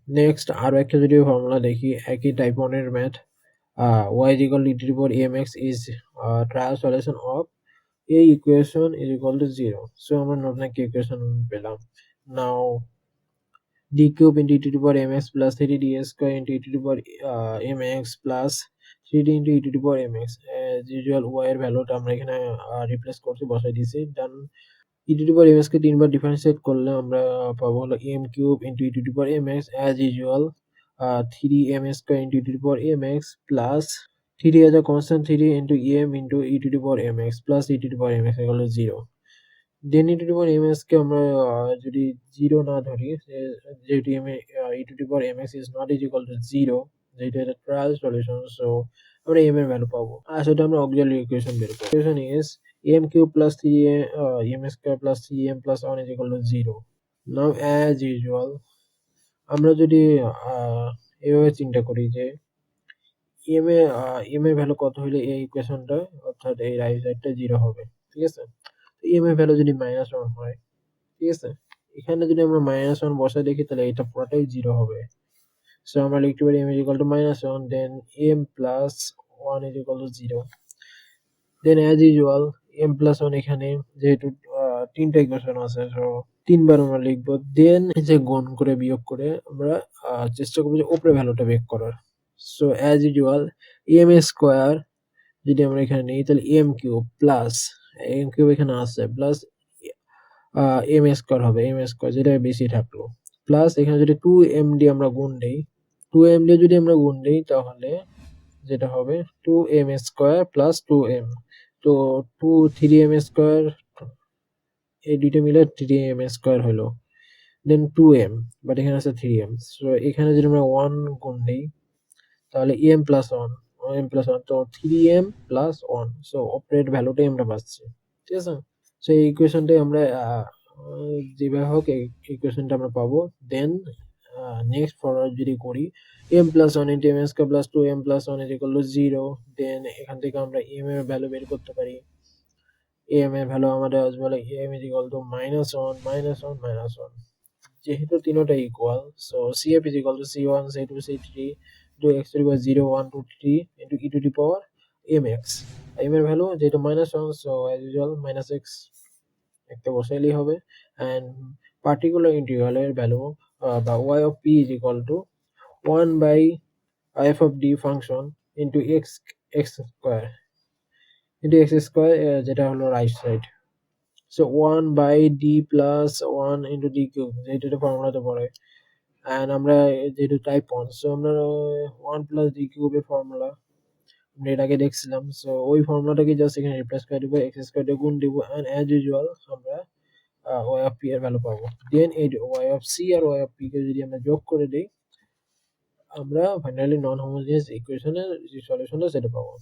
Next আরো একটা যদি ফর্মুলা দেখি একই টাইপ 1 এর math y is equal to e to the power mx is trial solution of a equation is equal to 0. So আমরা নতুন একটা ইকুয়েশন পেলাম। নাও d cube into e to the power mx plus 3d square into e to the power mx plus 3d into e to the power mx as usual y এর ভ্যালুটা আমরা এখানে replace করছি বসাই দিয়েছি। দেন e to the power mx কে তিনবার differentiate করলে আমরা পাবো হলো m cube into e to the power mx as usual 3m square into e to the power mx plus 3 as a constant 3 into m into e to the power mx plus e to the power mx equal to 0. Then e to the power mx কে আমরা যদি 0 না ধরি যেহেতু e to the power mx is not is equal to 0 যেহেতু এটা trial solution so আমরা m এর value পাবো আর সেটা আমরা অক্সিলারি ইকুয়েশন বের করব equation is m cube plus 3m square plus 3m plus 1 is equal to 0. Now as usual আমরা যদি এভাবে চিন্তা করি যে m এর ভ্যালু কত হলে এই ইকুয়েশনটা অর্থাৎ এই রাইট সাইডটা 0 হবে, ঠিক আছে। তো m এর ভ্যালু যদি -1 হয়, ঠিক আছে, এখানে যদি আমরা -1 বসাই দেখি তাহলে এটা পুরোটাই 0 হবে। সো আমরা লিখতে পারি m is equal to -1 then m plus 1 is equal to 0. Then as usual m plus 1 এখানে যেহেতু তিনটা ইকুয়েশন আছে সো তিনবার আমরা লিখবো। দেন যে গুণ করে বিয়োগ করে আমরা চেষ্টা করবো যে উপরে ভ্যালুটা বের করার। So as usual m square যদি আমরা এখানে নেই তাহলে m cube plus m cube এখানে আছে প্লাস m স্কয়ার হবে m স্কয়ার যেটা বেশি থাকলো প্লাস এখানে যদি 2m দিয়ে আমরা গুণ দেই 2m দিয়ে যদি আমরা গুণ দেই তাহলে যেটা হবে 2m স্কয়ার প্লাস 2m তো 3m স্কয়ার এই দুইটা মিলে 3m স্কয়ার হলো দেন 2m বাট এখানে আছে 3m সো এখানে যদি আমরা 1 গুণ দেই তাহলে m প্লাস 1 তো 3m প্লাস 1 সো অপারেট ভ্যালুটাই আমরা পাচ্ছি, ঠিক আছে। সো এই ইকুয়েশনটাই আমরা যেভাবে হোক এই ইকুয়েশনটা আমরা পাবো। দেন নেক্সট ফরওয়ার্ড যদি করি m plus 1 into m square plus 2m plus 1 is equal to 0 দেন এখান থেকে আমরা m এর ভ্যালু বের করতে পারি। m এর ভ্যালু আমাদের আসবে হলো m ইজ ইকুয়াল টু -1 যেহেতু তিনটাই equal so cf is equal to c1 c2 c3 to x to the power 0 1 2 3 into e to the power mx m এর ভ্যালু যেহেতু -1 সো অ্যাজ ইউজুয়াল -x একটা বসাইলেই হবে and particular integral এর value বা y of p is equal to 1 by f of d function into x square যেটা হলো right side so 1 by d plus 1 into d cube যেটা ফর্মুলাতে পড়ে and আমরা যেহেতু টাইপ 1 সো আমরা 1 plus d cube এর ফর্মুলা আমরা এর আগে দেখছিলাম সো ওই ফর্মুলাটাকে জাস্ট এখানে রিপ্লেস করে দিব x স্কয়ার দিয়ে গুণ দিব এন্ড অ্যাজ ইউজুয়াল আমরা y of p এর ভ্যালু পাবো। দেন এই y of c R y of p কে যদি আমরা যোগ করে দেই আমরা ফাইনালি নন হোমোজেনিয়াস ইকুয়েশনের যে সলিউশনটা সেটা পাবো।